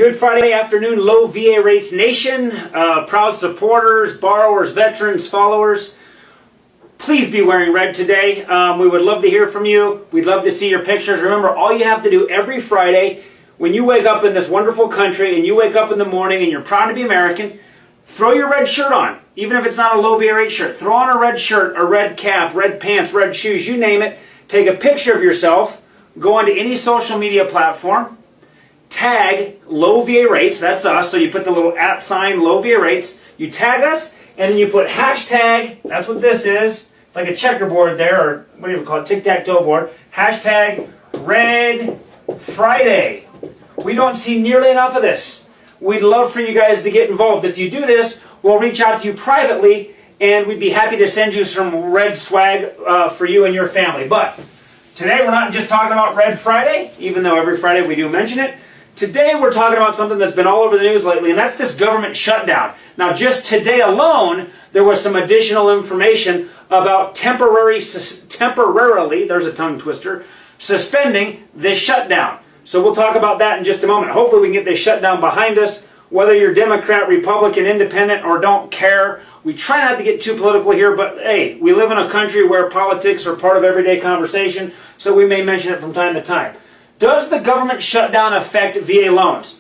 Good Friday afternoon, low VA rates nation, proud supporters, borrowers, veterans, followers. Please be wearing red today. We would love to hear from you. We'd love to see your pictures. Remember, all you have to do every Friday when you wake up in this wonderful country and you wake up in the morning and you're proud to be American, throw your red shirt on. Even if it's not a low VA rate shirt, throw on a red shirt, a red cap, red pants, red shoes, you name it. Take a picture of yourself, go onto any social media platform, tag low VA rates, that's us, so you put the little @ sign low VA rates, you tag us, and then you put hashtag, that's what this is, it's like a checkerboard there, or what do you call it, tic-tac-toe board, hashtag Red Friday. We don't see nearly enough of this. We'd love for you guys to get involved. If you do this, we'll reach out to you privately, and we'd be happy to send you some red swag for you and your family. But today we're not just talking about Red Friday, even though every Friday we do mention it. Today we're talking about something that's been all over the news lately, and that's this government shutdown. Now, just today alone, there was some additional information about temporarily, there's a tongue twister, suspending this shutdown. So we'll talk about that in just a moment. Hopefully we can get this shutdown behind us, whether you're Democrat, Republican, Independent, or don't care. We try not to get too political here, but hey, we live in a country where politics are part of everyday conversation, so we may mention it from time to time. Does the government shutdown affect VA loans?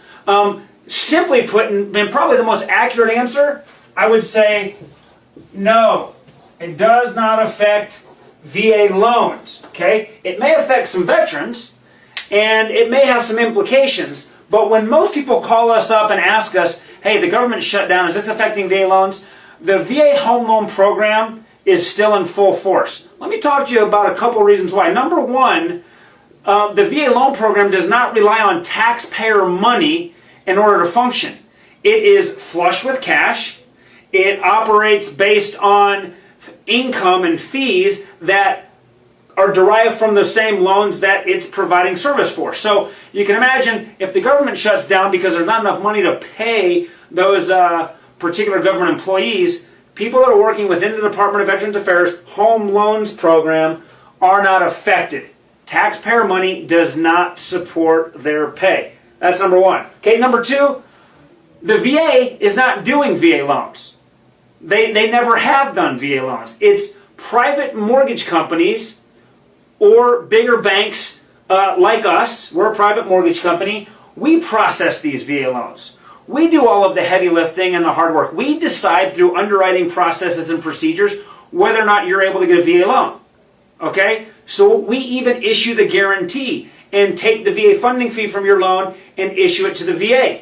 Simply put, and probably the most accurate answer, I would say no. It does not affect VA loans. Okay? It may affect some veterans, and it may have some implications, but when most people call us up and ask us, hey, the government shutdown, is this affecting VA loans? The VA home loan program is still in full force. Let me talk to you about a couple reasons why. Number one, the VA loan program does not rely on taxpayer money in order to function. It is flush with cash. It operates based on income and fees that are derived from the same loans that it's providing service for. So you can imagine if the government shuts down because there's not enough money to pay those particular government employees, people that are working within the Department of Veterans Affairs home loans program are not affected. Taxpayer money does not support their pay. That's number one. Okay, number two, the VA is not doing VA loans. They never have done VA loans. It's private mortgage companies or bigger banks like us. We're a private mortgage company. We process these VA loans. We do all of the heavy lifting and the hard work. We decide through underwriting processes and procedures whether or not you're able to get a VA loan. Okay? So we even issue the guarantee and take the VA funding fee from your loan and issue it to the VA.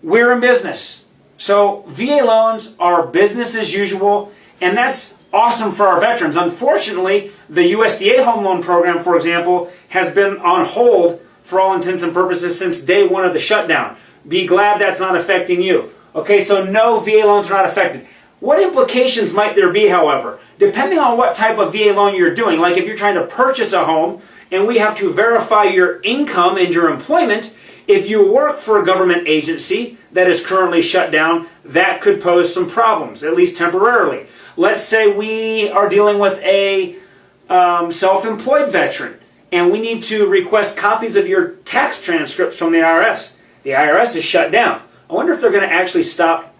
We're in business. So VA loans are business as usual, and that's awesome for our veterans. Unfortunately, the USDA home loan program, for example, has been on hold for all intents and purposes since day one of the shutdown. Be glad that's not affecting you. Okay, so no, VA loans are not affected. What implications might there be, however? Depending on what type of VA loan you're doing, like if you're trying to purchase a home and we have to verify your income and your employment, if you work for a government agency that is currently shut down, that could pose some problems, at least temporarily. Let's say we are dealing with a self-employed veteran and we need to request copies of your tax transcripts from the IRS. The IRS is shut down. I wonder if they're going to actually stop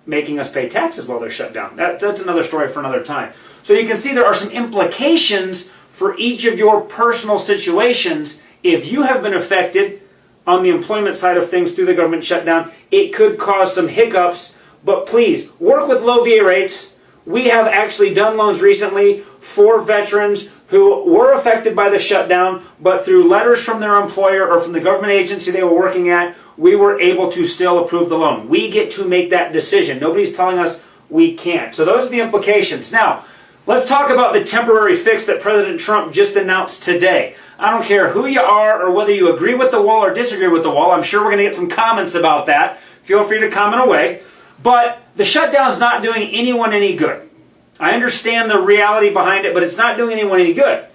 making us pay taxes while they're shut down. That's another story for another time. So you can see there are some implications for each of your personal situations. If you have been affected on the employment side of things through the government shutdown, it could cause some hiccups, but please work with low VA rates. We have actually done loans recently for veterans who were affected by the shutdown, but through letters from their employer or from the government agency they were working at, we were able to still approve the loan. We get to make that decision. Nobody's telling us we can't. So those are the implications. Now, let's talk about the temporary fix that President Trump just announced today. I don't care who you are or whether you agree with the wall or disagree with the wall. I'm sure we're going to get some comments about that. Feel free to comment away. But the shutdown is not doing anyone any good. I understand the reality behind it, but it's not doing anyone any good.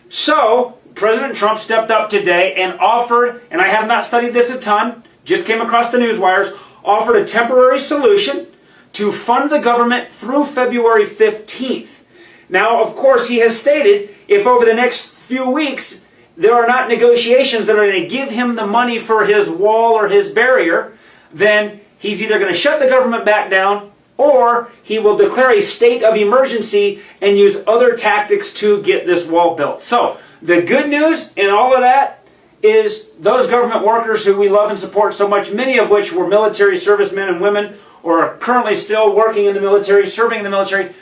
So, President Trump stepped up today and offered, and I have not studied this a ton, just came across the news wires, offered a temporary solution to fund the government through February 15th. Now, of course, he has stated if over the next few weeks there are not negotiations that are going to give him the money for his wall or his barrier, then he's either going to shut the government back down, or he will declare a state of emergency and use other tactics to get this wall built. So the good news in all of that is those government workers who we love and support so much, many of which were military servicemen and women or are currently still working in the military, serving in the military,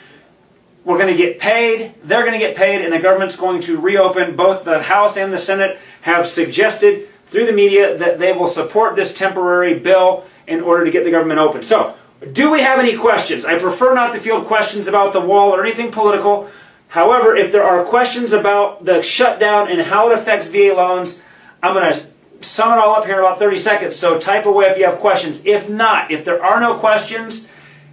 we're going to get paid, they're going to get paid, and the government's going to reopen. Both the House and the Senate have suggested through the media that they will support this temporary bill in order to get the government open. So, do we have any questions? I prefer not to field questions about the wall or anything political. However, if there are questions about the shutdown and how it affects VA loans, I'm going to sum it all up here in about 30 seconds. So type away if you have questions. If not, if there are no questions,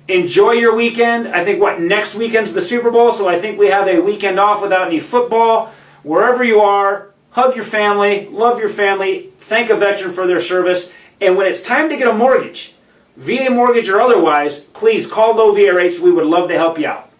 enjoy your weekend. I think, next weekend's the Super Bowl, so I think we have a weekend off without any football. Wherever you are, hug your family, love your family, thank a veteran for their service, and when it's time to get a mortgage, VA mortgage or otherwise, please call low VA rates. We would love to help you out.